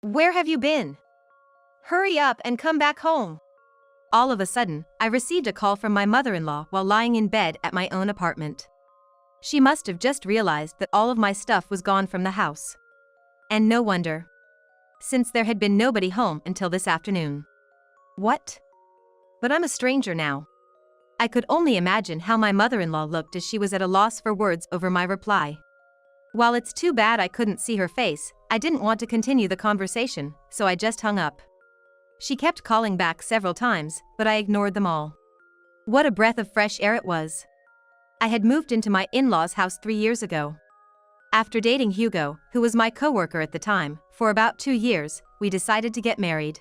Where have you been? Hurry up and come back home. All of a sudden, I received a call from my mother-in-law while lying in bed at my own apartment. She must have just realized that all of my stuff was gone from the house. And no wonder, since there had been nobody home until this afternoon. What? But I'm a stranger now. I could only imagine how my mother-in-law looked as she was at a loss for words over my reply. While it's too bad I couldn't see her face, I didn't want to continue the conversation, so I just hung up. She kept calling back several times, but I ignored them all. What a breath of fresh air it was. I had moved into my in-laws' house 3 years ago. After dating Hugo, who was my coworker at the time, for about 2 years, we decided to get married.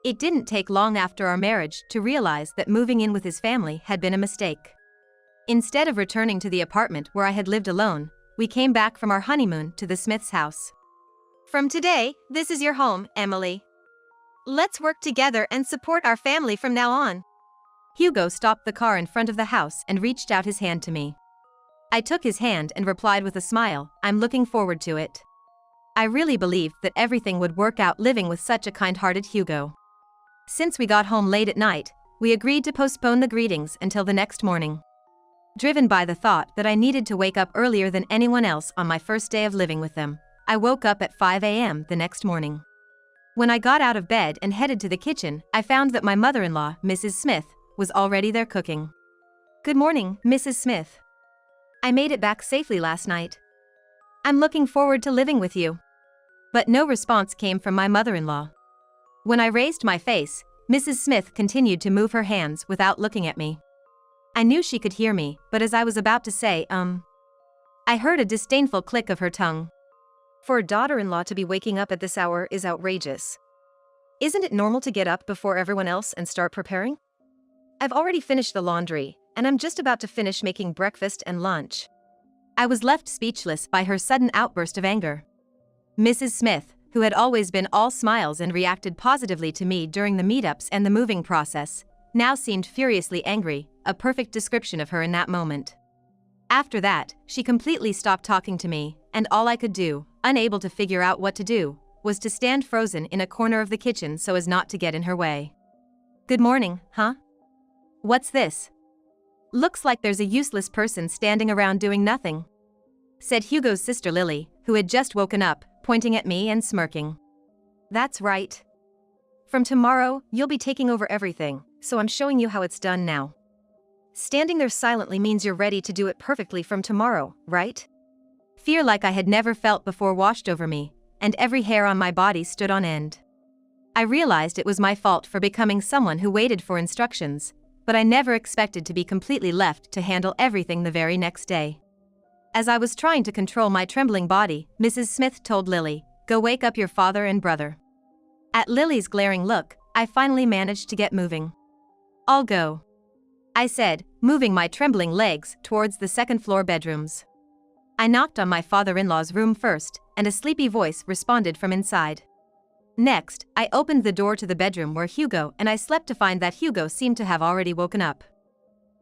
It didn't take long after our marriage to realize that moving in with his family had been a mistake. Instead of returning to the apartment where I had lived alone, we came back from our honeymoon to the Smiths' house. From today, this is your home, Emily. Let's work together and support our family from now on. Hugo stopped the car in front of the house and reached out his hand to me. I took his hand and replied with a smile, I'm looking forward to it. I really believed that everything would work out living with such a kind-hearted Hugo. Since we got home late at night, we agreed to postpone the greetings until the next morning. Driven by the thought that I needed to wake up earlier than anyone else on my first day of living with them, I woke up at 5 a.m. the next morning. When I got out of bed and headed to the kitchen, I found that my mother-in-law, Mrs. Smith, was already there cooking. Good morning, Mrs. Smith. I made it back safely last night. I'm looking forward to living with you. But no response came from my mother-in-law. When I raised my face, Mrs. Smith continued to move her hands without looking at me. I knew she could hear me, but as I was about to say, I heard a disdainful click of her tongue. For a daughter-in-law to be waking up at this hour is outrageous. Isn't it normal to get up before everyone else and start preparing? I've already finished the laundry, and I'm just about to finish making breakfast and lunch. I was left speechless by her sudden outburst of anger. Mrs. Smith, who had always been all smiles and reacted positively to me during the meetups and the moving process, now seemed furiously angry, a perfect description of her in that moment. After that, she completely stopped talking to me, and all I could do, unable to figure out what to do, was to stand frozen in a corner of the kitchen so as not to get in her way. Good morning, huh? What's this? Looks like there's a useless person standing around doing nothing, said Hugo's sister Lily, who had just woken up, pointing at me and smirking. That's right. From tomorrow, you'll be taking over everything, so I'm showing you how it's done now. Standing there silently means you're ready to do it perfectly from tomorrow, right? Fear like I had never felt before washed over me, and every hair on my body stood on end. I realized it was my fault for becoming someone who waited for instructions, but I never expected to be completely left to handle everything the very next day. As I was trying to control my trembling body, Mrs. Smith told Lily, "Go wake up your father and brother." At Lily's glaring look, I finally managed to get moving. I'll go, I said, moving my trembling legs towards the second-floor bedrooms. I knocked on my father-in-law's room first, and a sleepy voice responded from inside. Next, I opened the door to the bedroom where Hugo and I slept to find that Hugo seemed to have already woken up.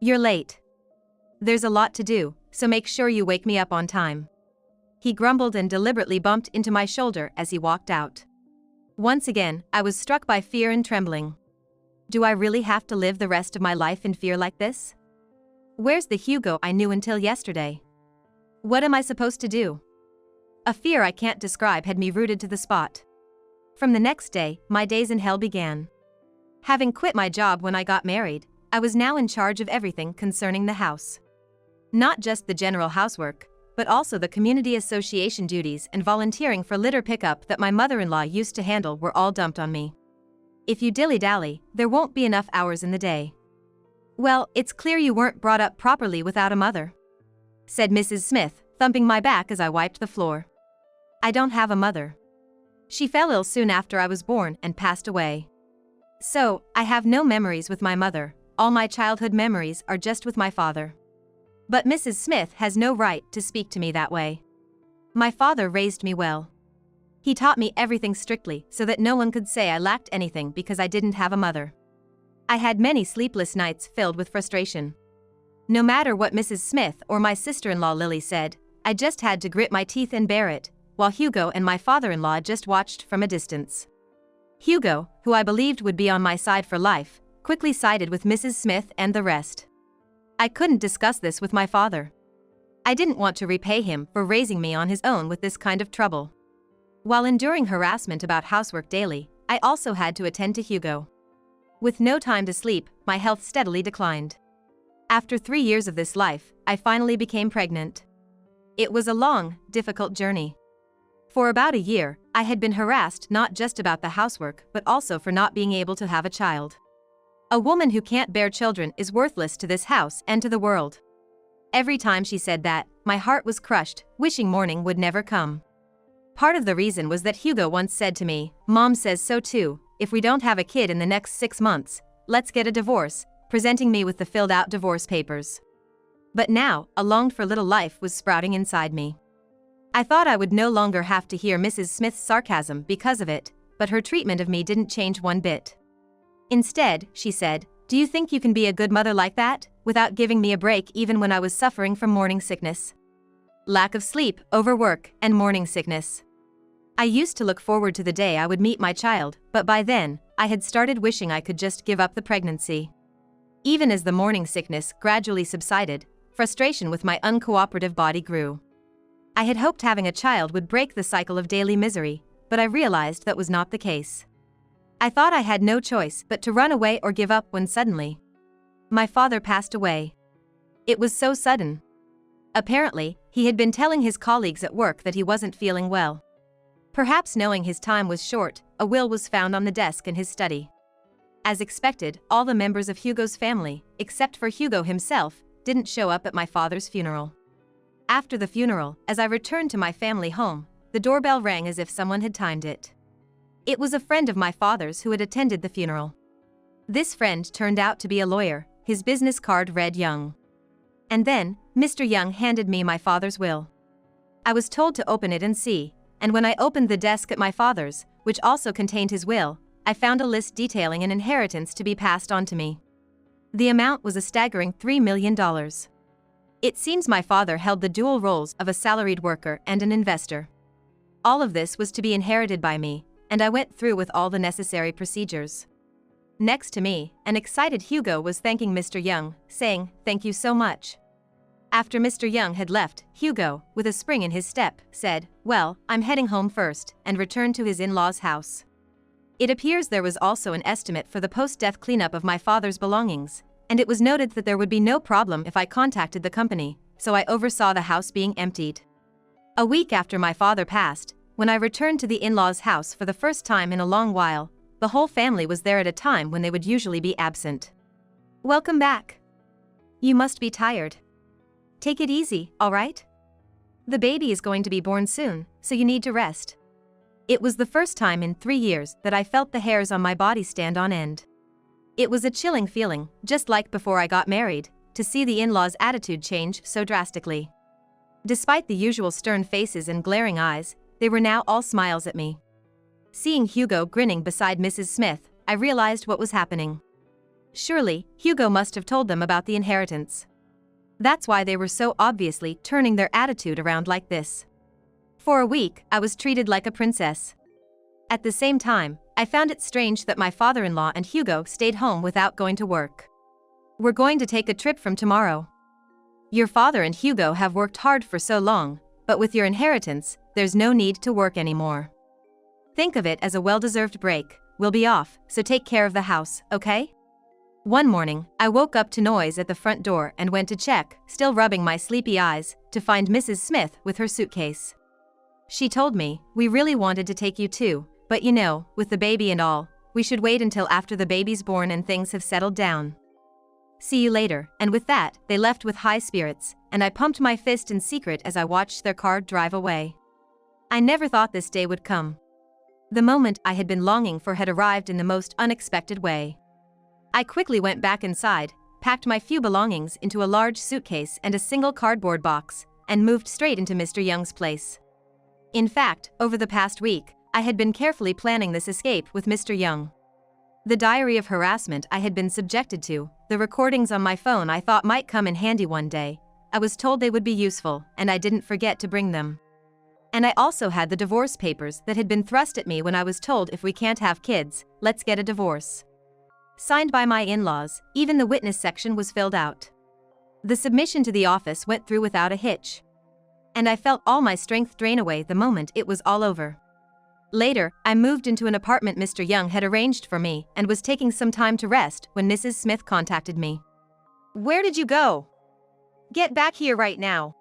You're late. There's a lot to do, so make sure you wake me up on time. He grumbled and deliberately bumped into my shoulder as he walked out. Once again, I was struck by fear and trembling. Do I really have to live the rest of my life in fear like this? Where's the Hugo I knew until yesterday? What am I supposed to do? A fear I can't describe had me rooted to the spot. From the next day, my days in hell began. Having quit my job when I got married, I was now in charge of everything concerning the house. Not just the general housework, but also the community association duties and volunteering for litter pickup that my mother-in-law used to handle were all dumped on me. If you dilly-dally, there won't be enough hours in the day. Well, it's clear you weren't brought up properly without a mother, said Mrs. Smith, thumping my back as I wiped the floor. I don't have a mother. She fell ill soon after I was born and passed away. So, I have no memories with my mother, all my childhood memories are just with my father. But Mrs. Smith has no right to speak to me that way. My father raised me well. He taught me everything strictly so that no one could say I lacked anything because I didn't have a mother. I had many sleepless nights filled with frustration. No matter what Mrs. Smith or my sister-in-law Lily said, I just had to grit my teeth and bear it, while Hugo and my father-in-law just watched from a distance. Hugo, who I believed would be on my side for life, quickly sided with Mrs. Smith and the rest. I couldn't discuss this with my father. I didn't want to repay him for raising me on his own with this kind of trouble. While enduring harassment about housework daily, I also had to attend to Hugo. With no time to sleep, my health steadily declined. After 3 years of this life, I finally became pregnant. It was a long, difficult journey. For about a year, I had been harassed not just about the housework but also for not being able to have a child. A woman who can't bear children is worthless to this house and to the world. Every time she said that, my heart was crushed, wishing morning would never come. Part of the reason was that Hugo once said to me, "Mom says so too, if we don't have a kid in the next 6 months, let's get a divorce," presenting me with the filled-out divorce papers. But now, a longed-for little life was sprouting inside me. I thought I would no longer have to hear Mrs. Smith's sarcasm because of it, but her treatment of me didn't change one bit. Instead, she said, "Do you think you can be a good mother like that, without giving me a break even when I was suffering from morning sickness?" Lack of sleep, overwork, and morning sickness. I used to look forward to the day I would meet my child, but by then, I had started wishing I could just give up the pregnancy. Even as the morning sickness gradually subsided, frustration with my uncooperative body grew. I had hoped having a child would break the cycle of daily misery, but I realized that was not the case. I thought I had no choice but to run away or give up when suddenly my father passed away. It was so sudden. Apparently, he had been telling his colleagues at work that he wasn't feeling well. Perhaps knowing his time was short, a will was found on the desk in his study. As expected, all the members of Hugo's family, except for Hugo himself, didn't show up at my father's funeral. After the funeral, as I returned to my family home, the doorbell rang as if someone had timed it. It was a friend of my father's who had attended the funeral. This friend turned out to be a lawyer. His business card read Young. And then, Mr. Young handed me my father's will. I was told to open it and see, and when I opened the desk at my father's, which also contained his will, I found a list detailing an inheritance to be passed on to me. The amount was a staggering $3 million. It seems my father held the dual roles of a salaried worker and an investor. All of this was to be inherited by me, and I went through with all the necessary procedures. Next to me, an excited Hugo was thanking Mr. Young, saying, "Thank you so much." After Mr. Young had left, Hugo, with a spring in his step, said, "Well, I'm heading home first," and returned to his in-laws' house. It appears there was also an estimate for the post-death cleanup of my father's belongings, and it was noted that there would be no problem if I contacted the company, so I oversaw the house being emptied. A week after my father passed, when I returned to the in-laws' house for the first time in a long while, the whole family was there at a time when they would usually be absent. "Welcome back. You must be tired. Take it easy, all right? The baby is going to be born soon, so you need to rest." It was the first time in 3 years that I felt the hairs on my body stand on end. It was a chilling feeling, just like before I got married, to see the in-laws' attitude change so drastically. Despite the usual stern faces and glaring eyes, they were now all smiles at me. Seeing Hugo grinning beside Mrs. Smith, I realized what was happening. Surely, Hugo must have told them about the inheritance. That's why they were so obviously turning their attitude around like this. For a week, I was treated like a princess. At the same time, I found it strange that my father-in-law and Hugo stayed home without going to work. "We're going to take a trip from tomorrow. Your father and Hugo have worked hard for so long, but with your inheritance, there's no need to work anymore. Think of it as a well-deserved break. We'll be off, so take care of the house, okay?" One morning, I woke up to noise at the front door and went to check, still rubbing my sleepy eyes, to find Mrs. Smith with her suitcase. She told me, "We really wanted to take you too, but you know, with the baby and all, we should wait until after the baby's born and things have settled down. See you later," and with that, they left with high spirits, and I pumped my fist in secret as I watched their car drive away. I never thought this day would come. The moment I had been longing for had arrived in the most unexpected way. I quickly went back inside, packed my few belongings into a large suitcase and a single cardboard box, and moved straight into Mr. Young's place. In fact, over the past week, I had been carefully planning this escape with Mr. Young. The diary of harassment I had been subjected to, the recordings on my phone I thought might come in handy one day, I was told they would be useful, and I didn't forget to bring them. And I also had the divorce papers that had been thrust at me when I was told, if we can't have kids, let's get a divorce. Signed by my in-laws, even the witness section was filled out. The submission to the office went through without a hitch. And I felt all my strength drain away the moment it was all over. Later, I moved into an apartment Mr. Young had arranged for me and was taking some time to rest when Mrs. Smith contacted me. "Where did you go? Get back here right now."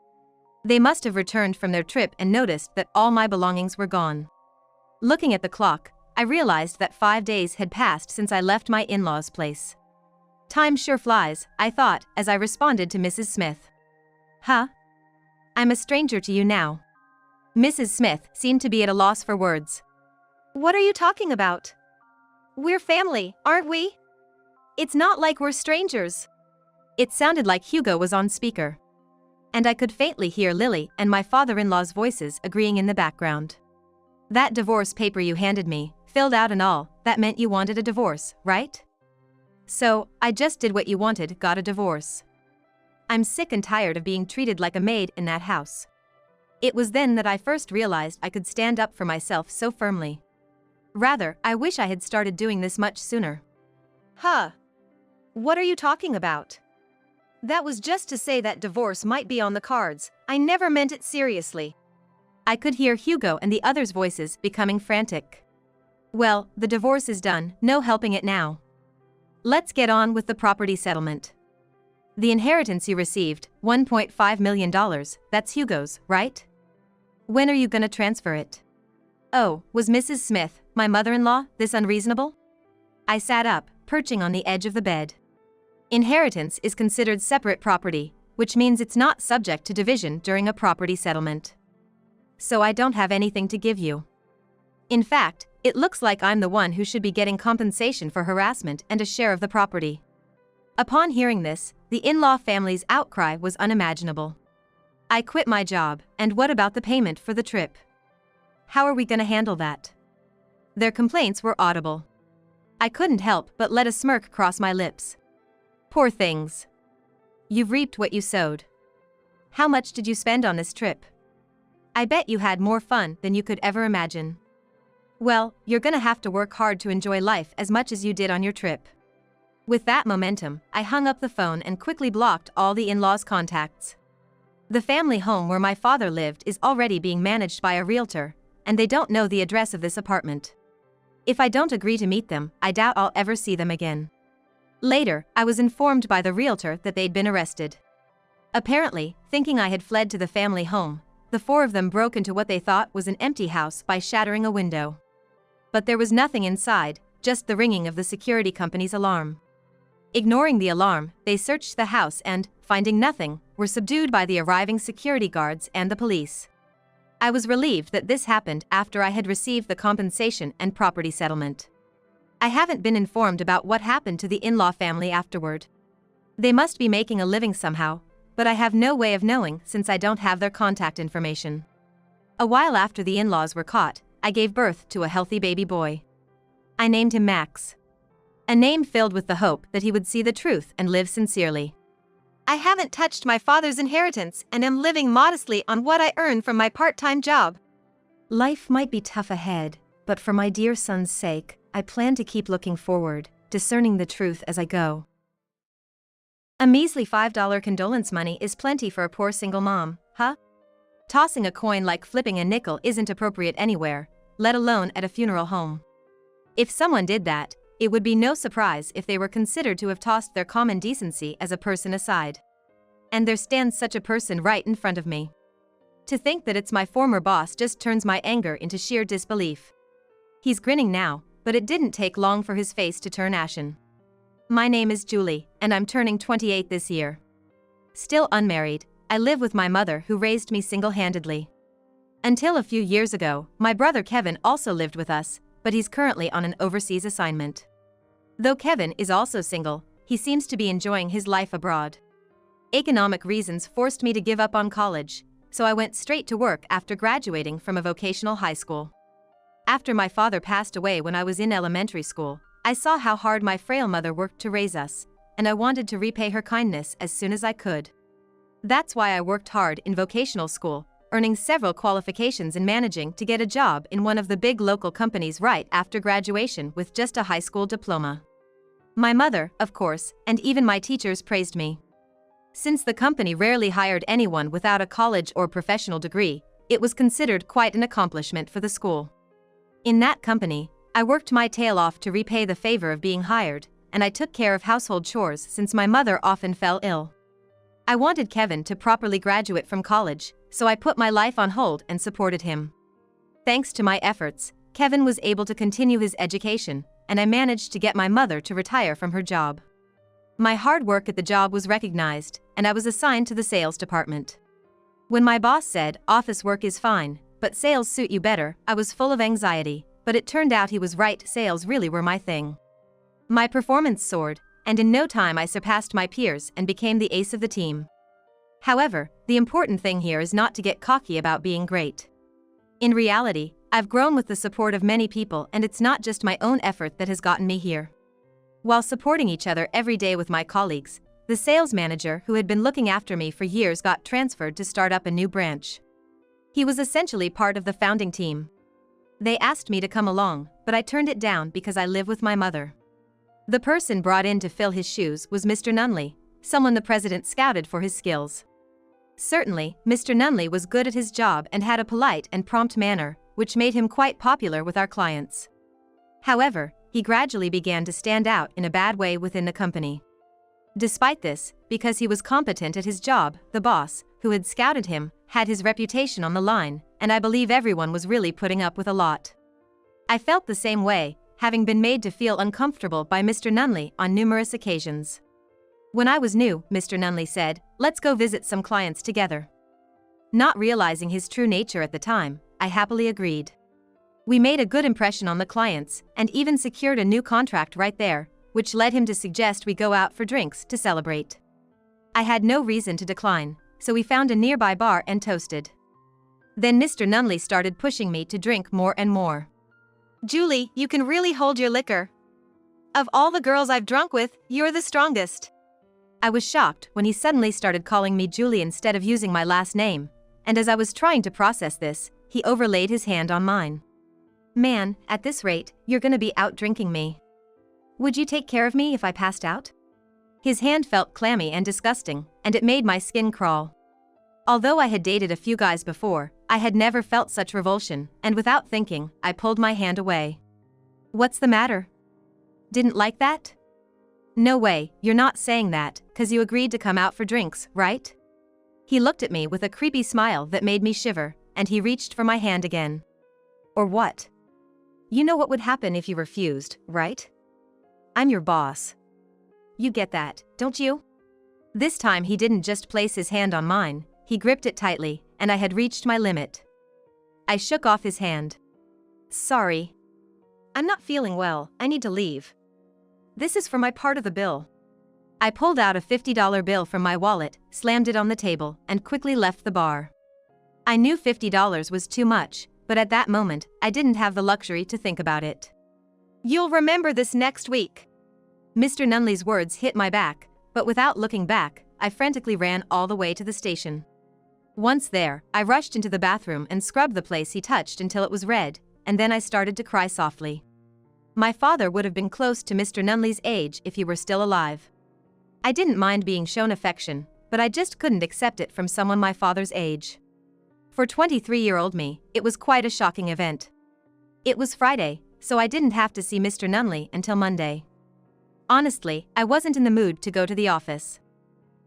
They must have returned from their trip and noticed that all my belongings were gone. Looking at the clock, I realized that 5 days had passed since I left my in-laws' place. Time sure flies, I thought, as I responded to Mrs. Smith. "Huh? I'm a stranger to you now." Mrs. Smith seemed to be at a loss for words. "What are you talking about? We're family, aren't we? It's not like we're strangers." It sounded like Hugo was on speaker. And I could faintly hear Lily and my father-in-law's voices agreeing in the background. "That divorce paper you handed me, filled out and all, that meant you wanted a divorce, right? So, I just did what you wanted, got a divorce. I'm sick and tired of being treated like a maid in that house." It was then that I first realized I could stand up for myself so firmly. Rather, I wish I had started doing this much sooner. "Huh? What are you talking about? That was just to say that divorce might be on the cards. I never meant it seriously." I could hear Hugo and the others' voices becoming frantic. "Well, the divorce is done, no helping it now. Let's get on with the property settlement. The inheritance you received, $1.5 million, that's Hugo's, right? When are you gonna transfer it?" Oh, was Mrs. Smith, my mother-in-law, this unreasonable? I sat up, perching on the edge of the bed. Inheritance is considered separate property, which means it's not subject to division during a property settlement. So I don't have anything to give you. In fact, it looks like I'm the one who should be getting compensation for harassment and a share of the property. Upon hearing this, the in-law family's outcry was unimaginable. I quit my job, and what about the payment for the trip? How are we gonna handle that? Their complaints were audible. I couldn't help but let a smirk cross my lips. Poor things. You've reaped what you sowed. How much did you spend on this trip? I bet you had more fun than you could ever imagine. Well, you're gonna have to work hard to enjoy life as much as you did on your trip. With that momentum, I hung up the phone and quickly blocked all the in-laws' contacts. The family home where my father lived is already being managed by a realtor, and they don't know the address of this apartment. If I don't agree to meet them, I doubt I'll ever see them again. Later, I was informed by the realtor that they'd been arrested. Apparently, thinking I had fled to the family home, the four of them broke into what they thought was an empty house by shattering a window. But there was nothing inside, just the ringing of the security company's alarm. Ignoring the alarm, they searched the house and, finding nothing, were subdued by the arriving security guards and the police. I was relieved that this happened after I had received the compensation and property settlement. I haven't been informed about what happened to the in-law family afterward. They must be making a living somehow, but I have no way of knowing since I don't have their contact information. A while after the in-laws were caught, I gave birth to a healthy baby boy. I named him Max. A name filled with the hope that he would see the truth and live sincerely. I haven't touched my father's inheritance and am living modestly on what I earn from my part-time job. Life might be tough ahead, but for my dear son's sake, I plan to keep looking forward, discerning the truth as I go. A measly $5 condolence money is plenty for a poor single mom, huh? Tossing a coin like flipping a nickel isn't appropriate anywhere, let alone at a funeral home. If someone did that, it would be no surprise if they were considered to have tossed their common decency as a person aside. And there stands such a person right in front of me. To think that it's my former boss just turns my anger into sheer disbelief. He's grinning now, but it didn't take long for his face to turn ashen. My name is Julie, and I'm turning 28 this year. Still unmarried, I live with my mother who raised me single-handedly. Until a few years ago, my brother Kevin also lived with us, but he's currently on an overseas assignment. Though Kevin is also single, he seems to be enjoying his life abroad. Economic reasons forced me to give up on college, so I went straight to work after graduating from a vocational high school. After my father passed away when I was in elementary school, I saw how hard my frail mother worked to raise us, and I wanted to repay her kindness as soon as I could. That's why I worked hard in vocational school, earning several qualifications and managing to get a job in one of the big local companies right after graduation with just a high school diploma. My mother, of course, and even my teachers praised me. Since the company rarely hired anyone without a college or professional degree, it was considered quite an accomplishment for the school. In that company, I worked my tail off to repay the favor of being hired, and I took care of household chores since my mother often fell ill. I wanted Kevin to properly graduate from college, so I put my life on hold and supported him. Thanks to my efforts, Kevin was able to continue his education, and I managed to get my mother to retire from her job. My hard work at the job was recognized, and I was assigned to the sales department. When my boss said, "Office work is fine, but sales suit you better," I was full of anxiety, but it turned out he was right, sales really were my thing. My performance soared, and in no time I surpassed my peers and became the ace of the team. However, the important thing here is not to get cocky about being great. In reality, I've grown with the support of many people, and it's not just my own effort that has gotten me here. While supporting each other every day with my colleagues, the sales manager who had been looking after me for years got transferred to start up a new branch. He was essentially part of the founding team. They asked me to come along, but I turned it down because I live with my mother. The person brought in to fill his shoes was Mr. Nunley, someone the president scouted for his skills. Certainly, Mr. Nunley was good at his job and had a polite and prompt manner, which made him quite popular with our clients. However, he gradually began to stand out in a bad way within the company. Despite this, because he was competent at his job, the boss, who had scouted him, had his reputation on the line, and I believe everyone was really putting up with a lot. I felt the same way, having been made to feel uncomfortable by Mr. Nunley on numerous occasions. When I was new, Mr. Nunley said, "Let's go visit some clients together." Not realizing his true nature at the time, I happily agreed. We made a good impression on the clients, and even secured a new contract right there, which led him to suggest we go out for drinks to celebrate. I had no reason to decline, so we found a nearby bar and toasted. Then Mr. Nunley started pushing me to drink more and more. "Julie, you can really hold your liquor. Of all the girls I've drunk with, you're the strongest." I was shocked when he suddenly started calling me Julie instead of using my last name, and as I was trying to process this, he overlaid his hand on mine. "Man, at this rate, you're gonna be out drinking me. Would you take care of me if I passed out?" His hand felt clammy and disgusting, and it made my skin crawl. Although I had dated a few guys before, I had never felt such revulsion, and without thinking, I pulled my hand away. "What's the matter? Didn't like that?" "No way, you're not saying that, 'cause you agreed to come out for drinks, right?" He looked at me with a creepy smile that made me shiver, and he reached for my hand again. "Or what? You know what would happen if you refused, right? I'm your boss. You get that, don't you?" This time he didn't just place his hand on mine, he gripped it tightly, and I had reached my limit. I shook off his hand. "Sorry. I'm not feeling well, I need to leave. This is for my part of the bill." I pulled out a $50 bill from my wallet, slammed it on the table, and quickly left the bar. I knew $50 was too much, but at that moment, I didn't have the luxury to think about it. "You'll remember this next week." Mr. Nunley's words hit my back, but without looking back, I frantically ran all the way to the station. Once there, I rushed into the bathroom and scrubbed the place he touched until it was red, and then I started to cry softly. My father would have been close to Mr. Nunley's age if he were still alive. I didn't mind being shown affection, but I just couldn't accept it from someone my father's age. For 23-year-old me, it was quite a shocking event. It was Friday, so I didn't have to see Mr. Nunley until Monday. Honestly, I wasn't in the mood to go to the office.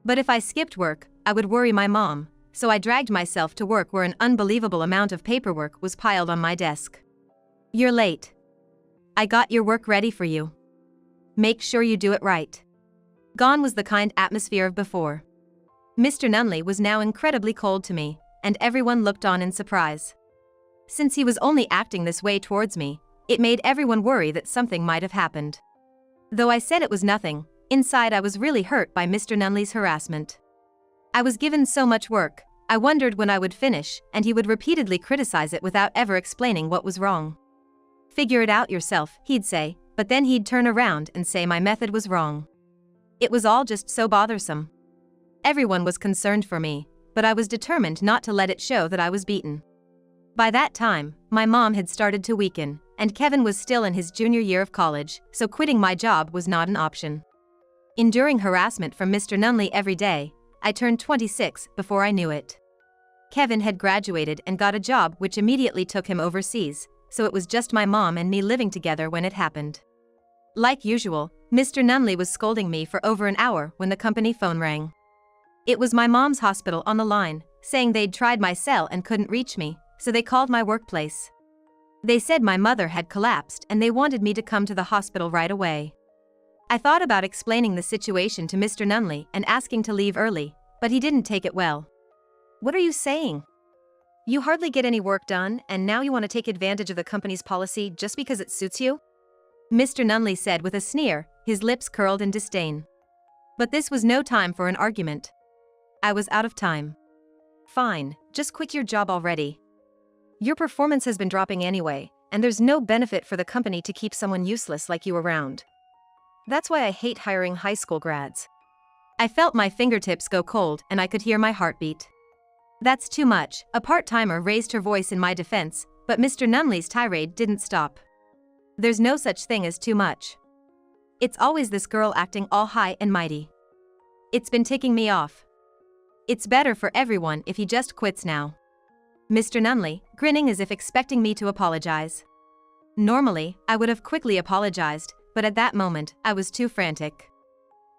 But if I skipped work, I would worry my mom, so I dragged myself to work where an unbelievable amount of paperwork was piled on my desk. "You're late. I got your work ready for you. Make sure you do it right." Gone was the kind atmosphere of before. Mr. Nunley was now incredibly cold to me, and everyone looked on in surprise. Since he was only acting this way towards me, it made everyone worry that something might have happened. Though I said it was nothing, inside I was really hurt by Mr. Nunley's harassment. I was given so much work, I wondered when I would finish, and he would repeatedly criticize it without ever explaining what was wrong. "Figure it out yourself," he'd say, but then he'd turn around and say my method was wrong. It was all just so bothersome. Everyone was concerned for me, but I was determined not to let it show that I was beaten. By that time, my mom had started to weaken, and Kevin was still in his junior year of college, so quitting my job was not an option. Enduring harassment from Mr. Nunley every day, I turned 26 before I knew it. Kevin had graduated and got a job which immediately took him overseas, so it was just my mom and me living together when it happened. Like usual, Mr. Nunley was scolding me for over an hour when the company phone rang. It was my mom's hospital on the line, saying they'd tried my cell and couldn't reach me, so they called my workplace. They said my mother had collapsed and they wanted me to come to the hospital right away. I thought about explaining the situation to Mr. Nunley and asking to leave early, but he didn't take it well. "What are you saying? You hardly get any work done, and now you want to take advantage of the company's policy just because it suits you?" Mr. Nunley said with a sneer, his lips curled in disdain. But this was no time for an argument. I was out of time. "Fine, just quit your job already. Your performance has been dropping anyway, and there's no benefit for the company to keep someone useless like you around. That's why I hate hiring high school grads." I felt my fingertips go cold and I could hear my heartbeat. "That's too much," a part-timer raised her voice in my defense, but Mr. Nunley's tirade didn't stop. "There's no such thing as too much. It's always this girl acting all high and mighty. It's been ticking me off. It's better for everyone if he just quits now." Mr. Nunley, grinning as if expecting me to apologize. Normally, I would have quickly apologized, but at that moment, I was too frantic.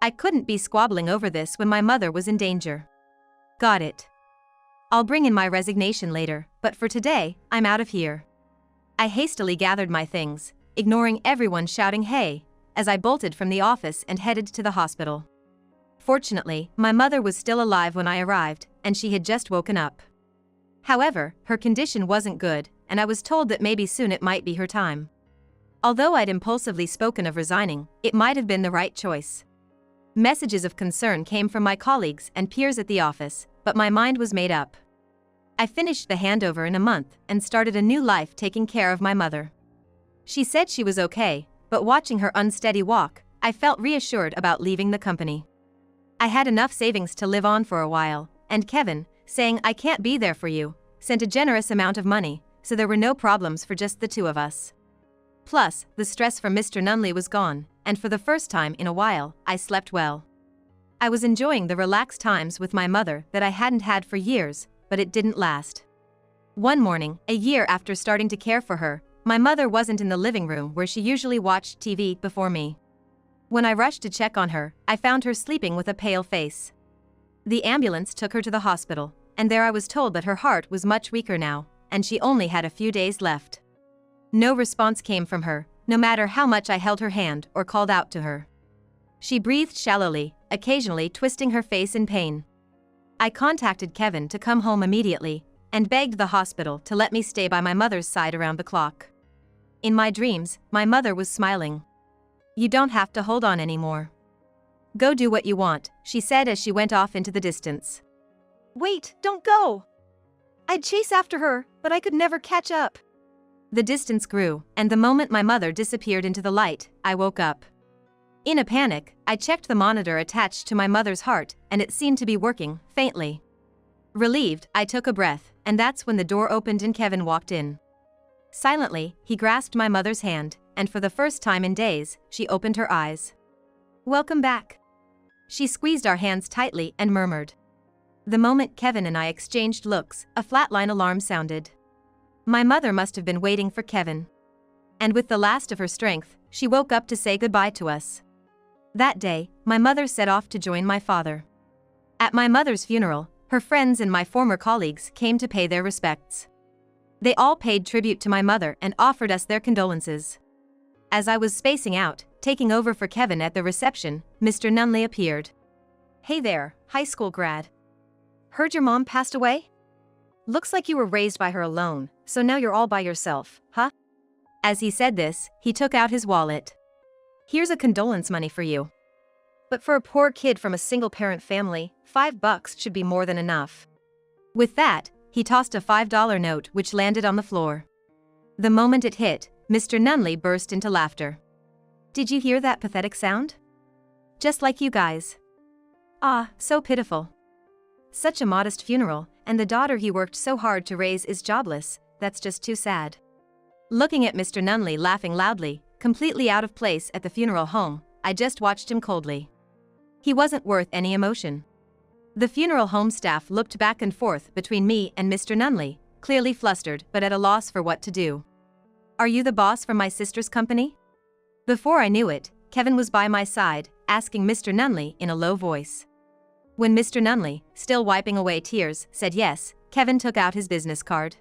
I couldn't be squabbling over this when my mother was in danger. "Got it. I'll bring in my resignation later, but for today, I'm out of here." I hastily gathered my things, ignoring everyone shouting "hey," as I bolted from the office and headed to the hospital. Fortunately, my mother was still alive when I arrived, and she had just woken up. However, her condition wasn't good, and I was told that maybe soon it might be her time. Although I'd impulsively spoken of resigning, it might have been the right choice. Messages of concern came from my colleagues and peers at the office, but my mind was made up. I finished the handover in a month and started a new life taking care of my mother. She said she was okay, but watching her unsteady walk, I felt reassured about leaving the company. I had enough savings to live on for a while, and Kevin, saying "I can't be there for you," sent a generous amount of money, so there were no problems for just the two of us. Plus, the stress from Mr. Nunley was gone, and for the first time in a while, I slept well. I was enjoying the relaxed times with my mother that I hadn't had for years, but it didn't last. One morning, a year after starting to care for her, my mother wasn't in the living room where she usually watched TV before me. When I rushed to check on her, I found her sleeping with a pale face. The ambulance took her to the hospital, and there I was told that her heart was much weaker now, and she only had a few days left. No response came from her, no matter how much I held her hand or called out to her. She breathed shallowly, occasionally twisting her face in pain. I contacted Kevin to come home immediately, and begged the hospital to let me stay by my mother's side around the clock. In my dreams, my mother was smiling. "You don't have to hold on anymore. Go do what you want," she said as she went off into the distance. "Wait, don't go!" I'd chase after her, but I could never catch up. The distance grew, and the moment my mother disappeared into the light, I woke up. In a panic, I checked the monitor attached to my mother's heart, and it seemed to be working, faintly. Relieved, I took a breath, and that's when the door opened and Kevin walked in. Silently, he grasped my mother's hand, and for the first time in days, she opened her eyes. "Welcome back." She squeezed our hands tightly and murmured. The moment Kevin and I exchanged looks, a flatline alarm sounded. My mother must have been waiting for Kevin. And with the last of her strength, she woke up to say goodbye to us. That day, my mother set off to join my father. At my mother's funeral, her friends and my former colleagues came to pay their respects. They all paid tribute to my mother and offered us their condolences. As I was spacing out, taking over for Kevin at the reception, Mr. Nunley appeared. "Hey there, high school grad. Heard your mom passed away? Looks like you were raised by her alone, so now you're all by yourself, huh?" As he said this, he took out his wallet. "Here's a condolence money for you. But for a poor kid from a single-parent family, $5 should be more than enough." With that, he tossed a $5 note which landed on the floor. The moment it hit, Mr. Nunley burst into laughter. "Did you hear that pathetic sound? Just like you guys. Ah, so pitiful. Such a modest funeral, and the daughter he worked so hard to raise is jobless. That's just too sad. Looking at Mr. Nunley laughing loudly, completely out of place at the funeral home, I just watched him coldly. He wasn't worth any emotion. The funeral home staff looked back and forth between me and Mr. Nunley, clearly flustered but at a loss for what to do. "Are you the boss from my sister's company?" Before I knew it, Kevin was by my side, asking Mr. Nunley in a low voice. When Mr. Nunley, still wiping away tears, said yes, Kevin took out his business card.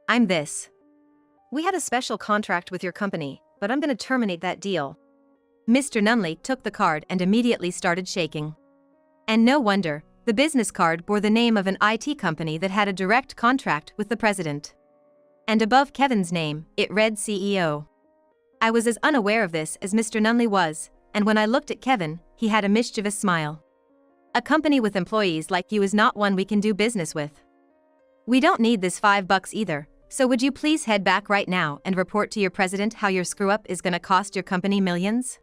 "I'm this. We had a special contract with your company, but I'm gonna terminate that deal." Mr. Nunley took the card and immediately started shaking. And no wonder, the business card bore the name of an IT company that had a direct contract with the president. And above Kevin's name, it read CEO. I was as unaware of this as Mr. Nunley was, and when I looked at Kevin, he had a mischievous smile. "A company with employees like you is not one we can do business with. We don't need this $5 either, so would you please head back right now and report to your president how your screw-up is gonna cost your company millions?"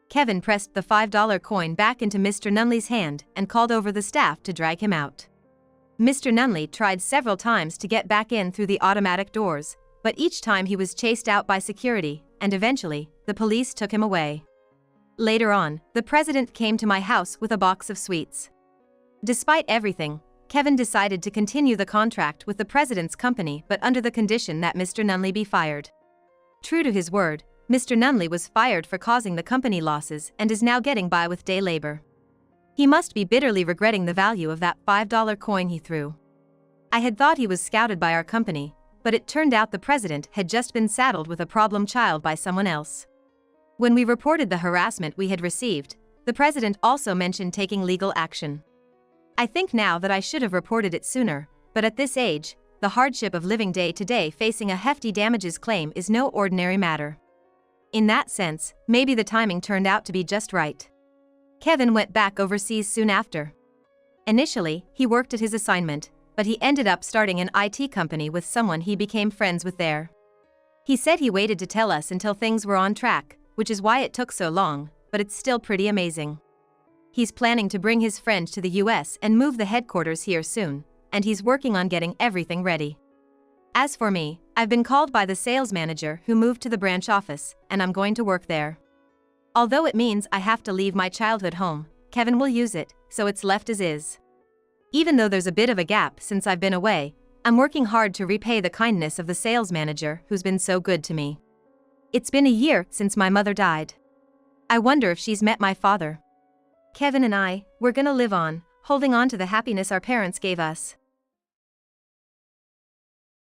Kevin pressed the $5 coin back into Mr. Nunley's hand and called over the staff to drag him out. Mr. Nunley tried several times to get back in through the automatic doors, but each time he was chased out by security, and eventually, the police took him away. Later on, the president came to my house with a box of sweets. Despite everything, Kevin decided to continue the contract with the president's company but under the condition that Mr. Nunley be fired. True to his word, Mr. Nunley was fired for causing the company losses and is now getting by with day labor. He must be bitterly regretting the value of that $5 coin he threw. I had thought he was scouted by our company, but it turned out the president had just been saddled with a problem child by someone else. When we reported the harassment we had received, the president also mentioned taking legal action. I think now that I should have reported it sooner, but at this age, the hardship of living day to day facing a hefty damages claim is no ordinary matter. In that sense, maybe the timing turned out to be just right. Kevin went back overseas soon after. Initially, he worked at his assignment, but he ended up starting an IT company with someone he became friends with there. He said he waited to tell us until things were on track, which is why it took so long, but it's still pretty amazing. He's planning to bring his friend to the US and move the headquarters here soon, and he's working on getting everything ready. As for me, I've been called by the sales manager who moved to the branch office, and I'm going to work there. Although it means I have to leave my childhood home, Kevin will use it, so it's left as is. Even though there's a bit of a gap since I've been away, I'm working hard to repay the kindness of the sales manager who's been so good to me. It's been a year since my mother died. I wonder if she's met my father. Kevin and I, we're gonna live on, holding on to the happiness our parents gave us.